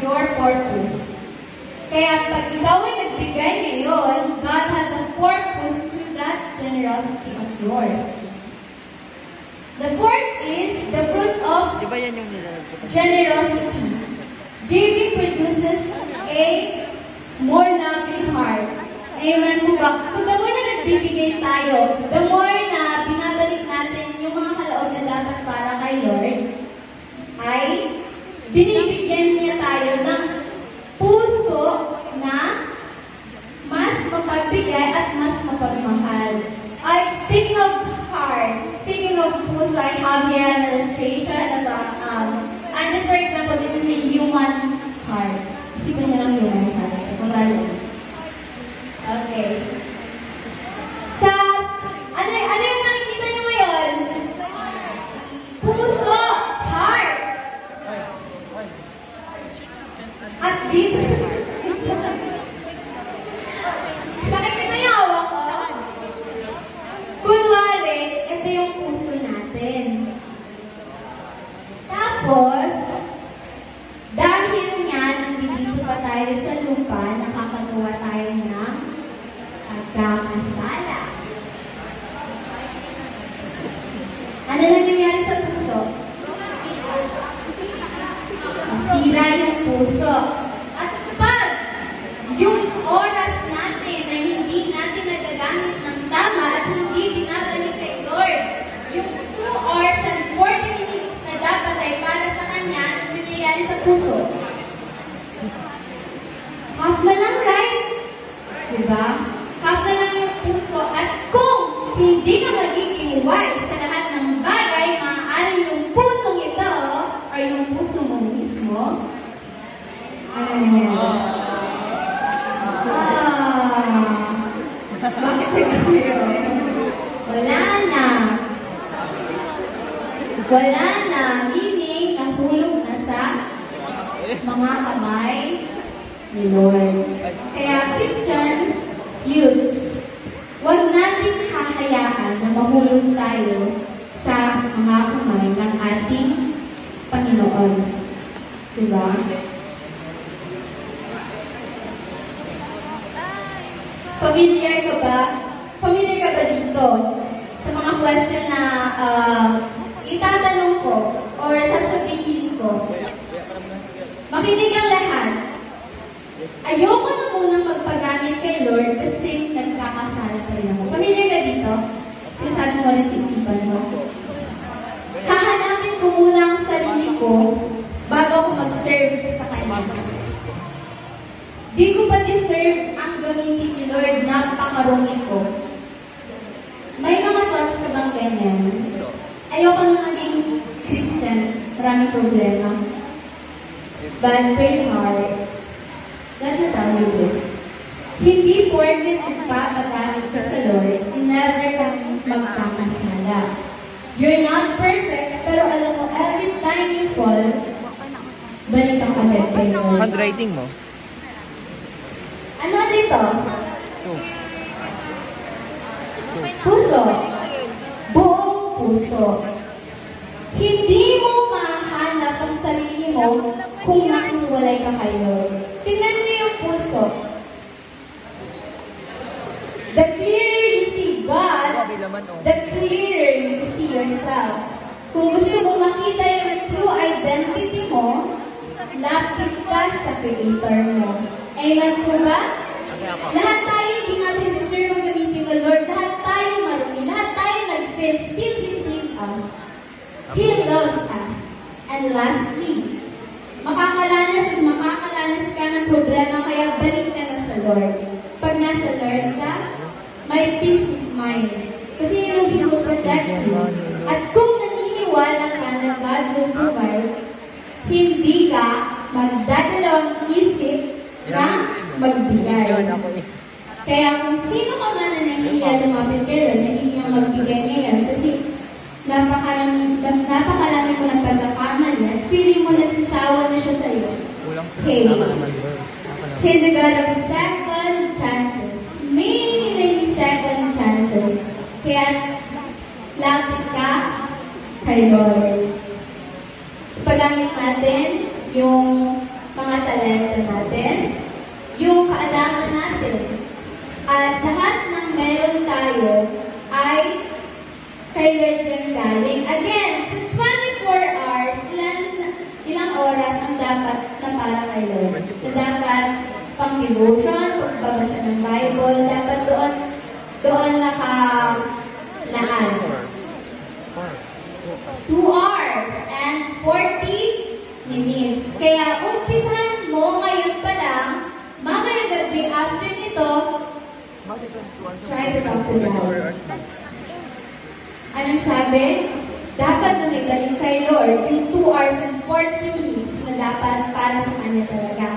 your purpose. Kaya pag ikaw ay nagbigay ngayon, God has a purpose to that generosity of yours. The fourth is the fruit of generosity. Giving produces a more loving heart. Amen po ba? So the more na nagbibigay tayo, the more na binabalik natin yung mga kaloob na dapat para kay Lord, ay binibigyan niya tayo ng puso na mas mapagbigay at mas mapagmahal. Speaking of heart, speaking of puso, I have here an illustration about, and just for example, this is a human heart. Isipin niyo lang human heart. Okay. Ano yung nakikita niyo ngayon? Puso, heart. At dito, nakikita niyo hawak ko? Kunwari, ito yung puso natin. Tapos, dahil nga nandito pa tayo sa lupa, nakakagawa tayo ng pagkakasala. Ano nangyayari sa puso? Masira yung puso. At pag yung oras natin na hindi natin nagagamit ng tama at hindi binabalik kay Lord, yung 2 hours and 40 minutes na dapat ay para sa Kanya, ano nangyayari sa puso? Half na lang, right? Diba? Half na lang yung puso. At kung hindi ka magiging wise sa lahat ng bagay, maaaring yung pusong ito, or yung puso mo mismo, ano nangyayari? Bakit nagkayo? Wala na. Wala na. Meaning, nahulog na sa mga kamay ni Lord. Kaya Christians, youths, huwag natin hahayaan na mahulog tayo sa mga kamay ng ating Panginoon. Diba? Familiar ka ba? Familiar ka ba dito? Sa mga question na itatanong ko or sasabihin ko. Makinig ang lahat. Ayoko na munang magpagamit kay Lord kasi nagkakasala pa rin ako. Familiar ka dito? Sinasabi mo rin sa isipan mo. Hahanapin ko muna ang sarili ko bago ako mag-serve sa Kanya. Di ko ba deserve ang gamitin ni Lord? Napakarumi ko. May mga thoughts ka bang ganyan? Ayoko na maging Christian. Maraming problema. But pray hard. Let me tell you this. Hindi porket nagpapagamit ka sa Lord, never kang magkakasala. You're not perfect, pero alam mo, every time you fall, balik ang kahit kay Lord. Handwriting mo? Ano dito? Puso. Buong puso. Hindi mo mahanap ang sarili mo kung nakiwalay ka kay Lord. Tingnan niyo yung puso. The clearer you see God, the clearer you see yourself. Kung gusto mo makita yung true identity mo, lapit ka sa Creator mo. Amen po ba? Lahat tayo hindi natin deserve ang gamitin ng Lord. Lahat tayo marumi. Lahat tayo nag-fail. Still He saved us. He loves us. And lastly, makakaranas ka ng problema, kaya balik ka na sa Lord. Pag nasa Lord ka, may peace of mind. Kasi yun He will protect you. At kung naniniwala ka na God will provide, hindi ka magdadalawang isip na magbigay. Kaya kung sino ka man na nahihiya lumapit kayo, nahihiya magbigay ngayon, kasi napakarami mo ng pagkakamali at feeling mo nagsasawa na siya sa'yo. Hey, He's a God of second chances. Many second chances. Kaya lapit ka kay Lord. Paggamit natin yung mga talento natin, yung kaalaman natin. At lahat ng meron tayo ay kay Lord yung galing. Again, sa 24 hours, ilang oras ang dapat na para kay Lord? Na dapat pang devotion, pagbabasa ng Bible, dapat doon nakalaan. 2 hours and 40 minutes. Kaya umpisahan mo ngayon pa lang, mamayang gabi after nito, try to talk to God. Anong sabi? Dapat na may galing kay Lord yung 2 hours and 40 minutes na dapat para sa Kanya talaga.